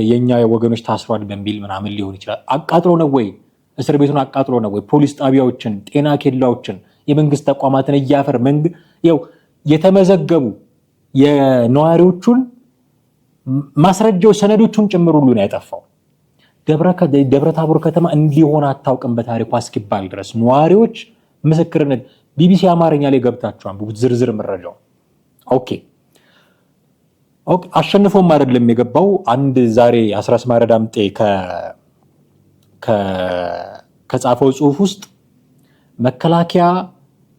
የኛ ወገኖች ታስሯል በሚል ምናምን ሊሆን ይችላል። አቃጥሎ ነው ወይ እስር ቤቱን አቃጥሎ ነው ወይ ፖሊስ ጣቢያዎችን፣ ጤና ኬላዎችን፣ የመንግስት ተቋማትን እያፈር የተመዘገቡ የነዋሪዎቹን ማስረጃዎች ሰነዶቹን ጭምር ሁሉ ነው ያጠፋው። ደብረ ታቦር ከተማ እንዲሆን አታውቅም በታሪኳ እስኪባል ድረስ ነዋሪዎች ምስክርነት ቢቢሲ አማርኛ ላይ ገብታችሁ አንብቡት ዝርዝር መረጃው። አሸንፎም አይደለም የገባው። አንድ ዛሬ አስረስ ማረ ዳምጤ ከጻፈው ጽሁፍ ውስጥ መከላከያ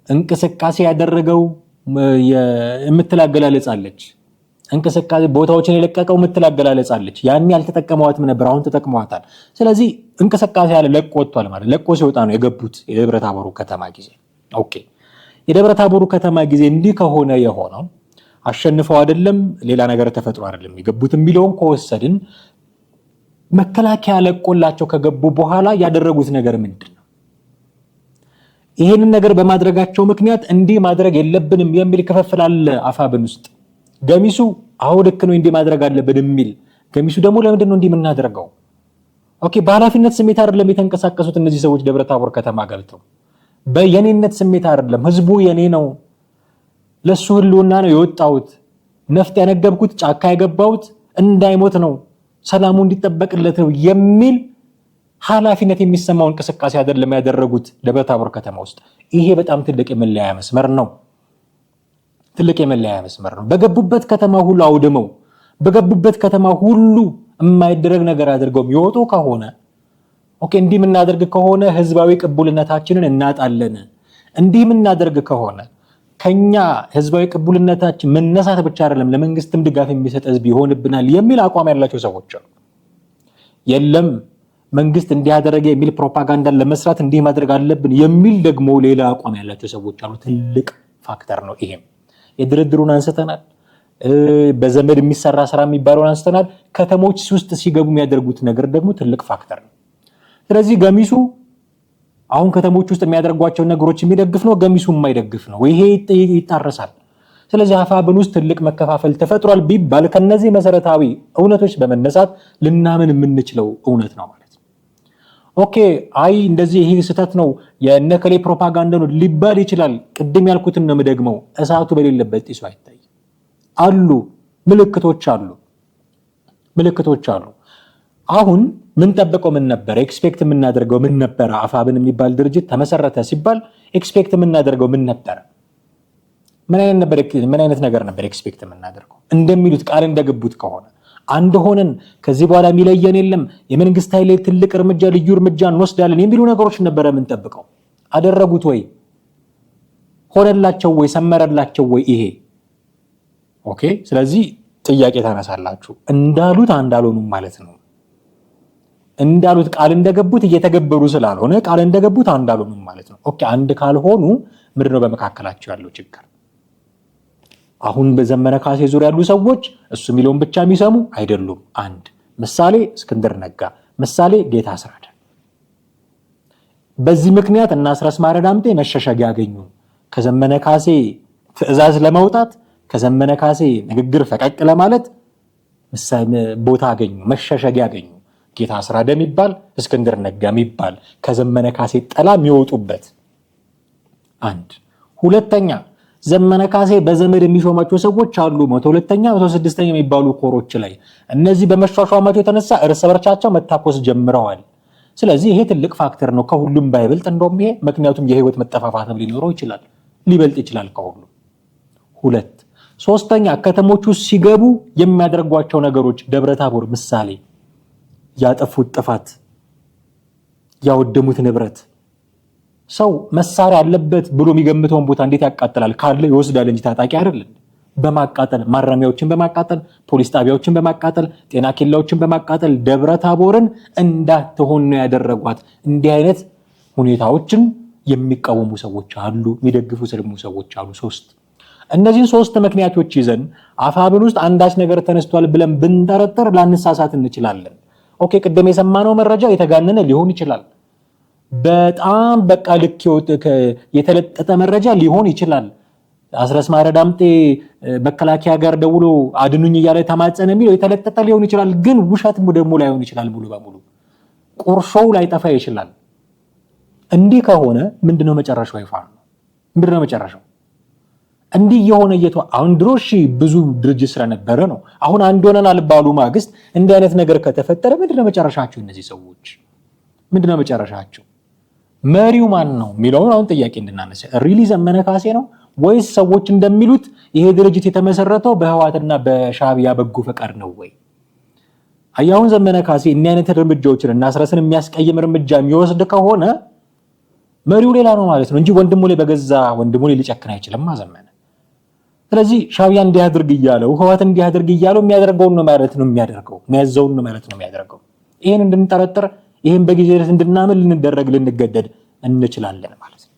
እንቅስቃሴ ያደረገው የምትላገላለጻለች እንቅስቃሴ ቦታዎችን የለቀቀው የምትላገላለጻለች ያን ያልተጠቀመዋትም ነበር፣ አሁን ተጠቅመዋታል። ስለዚህ እንቅስቃሴ ያለ ለቆ ወጥቷል ማለት ለቆ ሲወጣ ነው የገቡት የደብረ ታቦሩ ከተማ ጊዜ። የደብረ ታቦሩ ከተማ ጊዜ እንዲህ ከሆነ የሆነው አሸንፈው አይደለም ሌላ ነገር ተፈጥሮ አይደለም የገቡት የሚለውን ከወሰድን መከላከያ ለቆላቸው ከገቡ በኋላ ያደረጉት ነገር ምንድነው? ይሄንን ነገር በማድረጋቸው ምክንያት እንዲህ ማድረግ የለብንም የሚል ክፍፍል አለ አፋብን ውስጥ። ገሚሱ ልክ ነው እንዲህ ማድረግ አለብን የሚል፣ ገሚሱ ደግሞ ለምንድን ነው እንዲህ የምናደርገው? በኃላፊነት ስሜት አይደለም የተንቀሳቀሱት እነዚህ ሰዎች ደብረ ታቦር ከተማ ገብተው በየኔነት ስሜት አይደለም። ህዝቡ የኔ ነው፣ ለሱ ህልውና ነው የወጣሁት፣ ነፍጥ ያነገብኩት፣ ጫካ የገባሁት እንዳይሞት ነው፣ ሰላሙ እንዲጠበቅለት ነው የሚል ኃላፊነት የሚሰማው እንቅስቃሴ አይደለም ያደረጉት ደብረ ታቦር ከተማ ውስጥ። ይሄ በጣም ትልቅ የመለያ መስመር ነው። በገቡበት ከተማ ሁሉ አውድመው በገቡበት ከተማ ሁሉ የማይደረግ ነገር አድርገው የሚወጡ ከሆነ እንዲህ የምናደርግ ከሆነ ህዝባዊ ቅቡልነታችንን እናጣለን። እንዲህ የምናደርግ ከሆነ ከኛ ህዝባዊ ቅቡልነታችን መነሳት ብቻ አይደለም ለመንግስትም ድጋፍ የሚሰጥ ህዝብ ይሆንብናል የሚል አቋም ያላቸው ሰዎች አሉ። የለም መንግስት እንዲህ ያደረገ የሚል ፕሮፓጋንዳን ለመስራት እንዲህ ማድረግ አለብን የሚል ደግሞ ሌላ አቋም ያላቸው ሰዎች አሉ። ትልቅ ፋክተር ነው ይሄም። የድርድሩን አንስተናል። በዘመድ የሚሰራ ስራ የሚባለውን አንስተናል። ከተሞች ውስጥ ሲገቡ የሚያደርጉት ነገር ደግሞ ትልቅ ፋክተር ነው። ስለዚህ ገሚሱ አሁን ከተሞች ውስጥ የሚያደርጓቸው ነገሮች የሚደግፍ ነው፣ ገሚሱ የማይደግፍ ነው። ይሄ ይጣረሳል። ስለዚህ አፋብን ውስጥ ትልቅ መከፋፈል ተፈጥሯል ቢባል ከነዚህ መሰረታዊ እውነቶች በመነሳት ልናምን የምንችለው እውነት ነው ማለት ነው። ኦኬ አይ እንደዚህ ይሄ ስህተት ነው የነከሌ ፕሮፓጋንዳ ነው ሊባል ይችላል። ቅድም ያልኩትን ነው የምደግመው። እሳቱ በሌለበት ጢሱ አይታይ። አሉ ምልክቶች አሉ። አሁን ምን ጠብቀው ምን ነበር ኤክስፔክት የምናደርገው ምን ነበር? አፋብን የሚባል ድርጅት ተመሰረተ ሲባል ኤክስፔክት የምናደርገው ምን ነበር? ምን አይነት ነገር ነበር ኤክስፔክት የምናደርገው? እንደሚሉት ቃል እንደገቡት ከሆነ አንድ ሆነን ከዚህ በኋላ የሚለየን የለም የመንግስት ኃይል ትልቅ እርምጃ ልዩ እርምጃ እንወስዳለን የሚሉ ነገሮች ነበር የምንጠብቀው። አደረጉት ወይ? ሆነላቸው ወይ? ሰመረላቸው ወይ? ይሄ ኦኬ። ስለዚህ ጥያቄ ታነሳላችሁ። እንዳሉት አንዳልሆኑም ማለት ነው። እንዳሉት ቃል እንደገቡት እየተገበሩ ስላልሆነ ቃል እንደገቡት አንዳልሆኑም ማለት ነው። ኦኬ አንድ ካልሆኑ ምንድነው በመካከላቸው ያለው ችግር? አሁን በዘመነ ካሴ ዙሪያ ያሉ ሰዎች እሱ የሚለውን ብቻ የሚሰሙ አይደሉም። አንድ ምሳሌ እስክንድር ነጋ፣ ምሳሌ ጌታ አስራደ። በዚህ ምክንያት እና አስረስ ማረ ዳምጤ መሸሸጊያ ያገኙ። ከዘመነ ካሴ ትዕዛዝ ለማውጣት ከዘመነ ካሴ ንግግር ፈቀቅ ለማለት ቦታ አገኙ፣ መሸሸጊያ ያገኙ። ጌታ አስራደ የሚባል እስክንድር ነጋ የሚባል ከዘመነ ካሴ ጠላ የሚወጡበት አንድ። ሁለተኛ ዘመነ ካሴ በዘመድ የሚሾማቸው ሰዎች አሉ 102ኛ 106ኛ የሚባሉ ኮሮች ላይ እነዚህ በመሿሿማቸው የተነሳ እርስ በርሳቸው መታኮስ ጀምረዋል። ስለዚህ ይሄ ትልቅ ፋክተር ነው ከሁሉም ባይበልጥ እንደውም ይሄ ምክንያቱም የህይወት መጠፋፋትም ሊኖረው ይችላል ሊበልጥ ይችላል ከሁሉም። ሁለት ሶስተኛ ከተሞቹ ሲገቡ የሚያደርጓቸው ነገሮች ደብረታቦር ምሳሌ ያጠፉት ጥፋት ያወደሙት ንብረት ሰው መሳሪያ አለበት ብሎ የሚገምተውን ቦታ እንዴት ያቃጥላል? ካለ ይወስዳል እንጂ ታጣቂ አይደለም። በማቃጠል ማረሚያዎችን በማቃጠል ፖሊስ ጣቢያዎችን በማቃጠል ጤና ኬላዎችን በማቃጠል ደብረታቦርን እንዳትሆን ነው ያደረጓት። እንዲህ አይነት ሁኔታዎችን የሚቃወሙ ሰዎች አሉ፣ የሚደግፉ ስለሙ ሰዎች አሉ። ሶስት እነዚህን ሶስት ምክንያቶች ይዘን አፋብን ውስጥ አንዳች ነገር ተነስቷል ብለን ብንጠረጠር ላንሳሳት እንችላለን። ኦኬ ቅድም የሰማነው መረጃ የተጋነነ ሊሆን ይችላል። በጣም በቃ ልክ የተለጠጠ መረጃ ሊሆን ይችላል። አስረስ ማረ ዳምጤ መከላከያ ጋር ደውሎ አድኑኝ እያለ ተማጸነ የሚለው የተለጠጠ ሊሆን ይችላል። ግን ውሸት ደግሞ ላይሆን ይችላል። ሙሉ በሙሉ ቁርሾው ላይጠፋ ይችላል። እንዲህ ከሆነ ምንድነው መጨረሻው? ይፋ ነው። ምንድነው መጨረሻው? እንዲህ የሆነ አሁን ድሮሽ ብዙ ድርጅት ስለነበረ ነው። አሁን አንድ ሆነን አልባሉ ማግስት እንዲህ አይነት ነገር ከተፈጠረ ምንድነው መጨረሻቸው? እነዚህ ሰዎች ምንድነው መጨረሻቸው? መሪው ማን ነው የሚለውን አሁን ጥያቄ እንድናነሳ ሪሊ ዘመነ ካሴ ነው ወይስ ሰዎች እንደሚሉት ይሄ ድርጅት የተመሰረተው በህዋትና በሻዕቢያ በጎ ፈቃድ ነው ወይ? አያውን ዘመነ ካሴ እኛ አይነት እርምጃዎችን እና አስረስን የሚያስቀይም እርምጃ የሚወስድ ከሆነ መሪው ሌላ ነው ማለት ነው እንጂ ወንድሙ ላይ በገዛ ወንድሙ ላይ ሊጨክን አይችልም ዘመነ። ስለዚህ ሻዕቢያ እንዲያድርግ እያለው ህዋት እንዲያድርግ እያለው የሚያደርገውን ነው ማለት ነው የሚያደርገው፣ የሚያዘውን ነው ማለት ነው የሚያደርገው። ይሄን እንድንጠረጥር ይሄን በጊዜ እንድናምን ልንደረግ ልንገደድ እንችላለን ማለት ነው።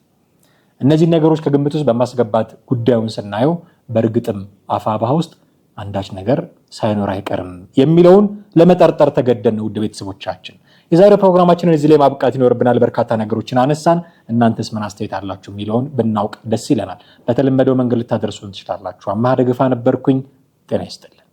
እነዚህ ነገሮች ከግምት ውስጥ በማስገባት ጉዳዩን ስናየው በእርግጥም አፋብኃ ውስጥ አንዳች ነገር ሳይኖር አይቀርም የሚለውን ለመጠርጠር ተገደን ነው። ውድ ቤተሰቦቻችን የዛሬው ፕሮግራማችንን እዚህ ላይ ማብቃት ይኖርብናል። በርካታ ነገሮችን አነሳን። እናንተስ ምን አስተያየት አላችሁ የሚለውን ብናውቅ ደስ ይለናል። በተለመደው መንገድ ልታደርሱን ትችላላችሁ። አማሃ ደግፋ ነበርኩኝ። ጤና ይስጥልኝ።